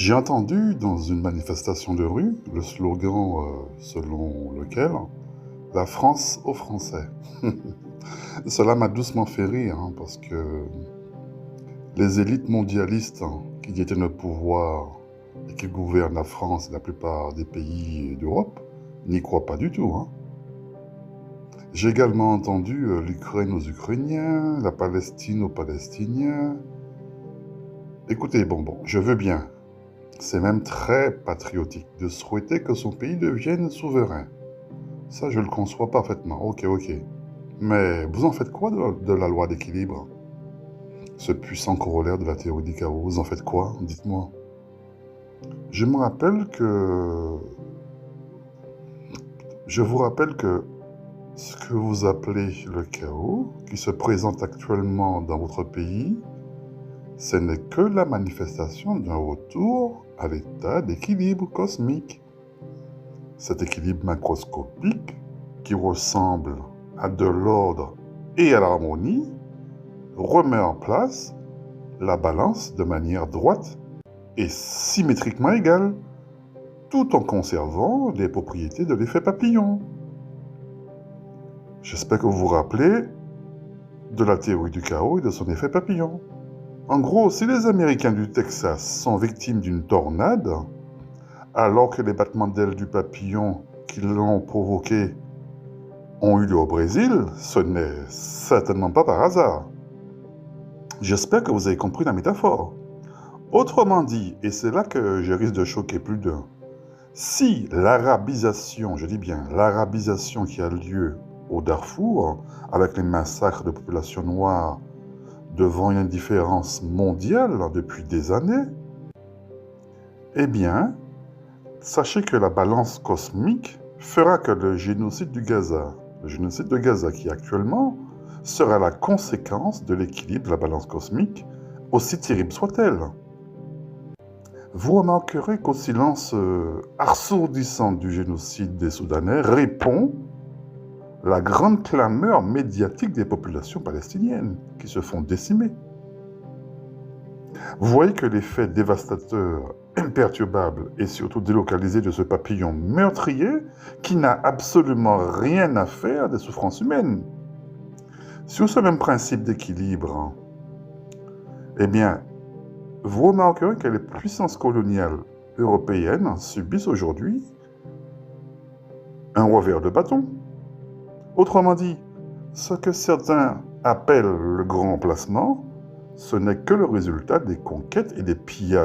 J'ai entendu dans une manifestation de rue le slogan selon lequel «La France aux Français». Cela m'a doucement fait rire parce que les élites mondialistes qui détiennent le pouvoir et qui gouvernent la France et la plupart des pays d'Europe n'y croient pas du tout. J'ai également entendu l'Ukraine aux Ukrainiens, la Palestine aux Palestiniens. Écoutez, je veux bien. C'est même très patriotique de souhaiter que son pays devienne souverain. Ça, je le conçois parfaitement. Ok. Mais vous en faites quoi de la loi d'équilibre? Ce puissant corollaire de la théorie du chaos, vous en faites quoi? Dites-moi. Je me rappelle que... Je vous rappelle que ce que vous appelez le chaos, qui se présente actuellement dans votre pays, ce n'est que la manifestation d'un retour à l'état d'équilibre cosmique. Cet équilibre macroscopique, qui ressemble à de l'ordre et à l'harmonie, remet en place la balance de manière droite et symétriquement égale, tout en conservant les propriétés de l'effet papillon. J'espère que vous vous rappelez de la théorie du chaos et de son effet papillon. En gros, si les Américains du Texas sont victimes d'une tornade, alors que les battements d'ailes du papillon qui l'ont provoqué ont eu lieu au Brésil, ce n'est certainement pas par hasard. J'espère que vous avez compris la métaphore. Autrement dit, et c'est là que je risque de choquer plus d'un, si l'arabisation, je dis bien l'arabisation qui a lieu au Darfour, avec les massacres de populations noires devant une indifférence mondiale depuis des années, eh bien, sachez que la balance cosmique fera que le génocide de Gaza qui actuellement sera la conséquence de l'équilibre de la balance cosmique, aussi terrible soit-elle. Vous remarquerez qu'au silence assourdissant du génocide des Soudanais répond la grande clameur médiatique des populations palestiniennes qui se font décimer. Vous voyez que l'effet dévastateur, imperturbable et surtout délocalisé de ce papillon meurtrier qui n'a absolument rien à faire des souffrances humaines. Sur ce même principe d'équilibre, eh bien, vous remarquerez que les puissances coloniales européennes subissent aujourd'hui un revers de bâton. Autrement dit, ce que certains appellent le grand remplacement, ce n'est que le résultat des conquêtes et des pillages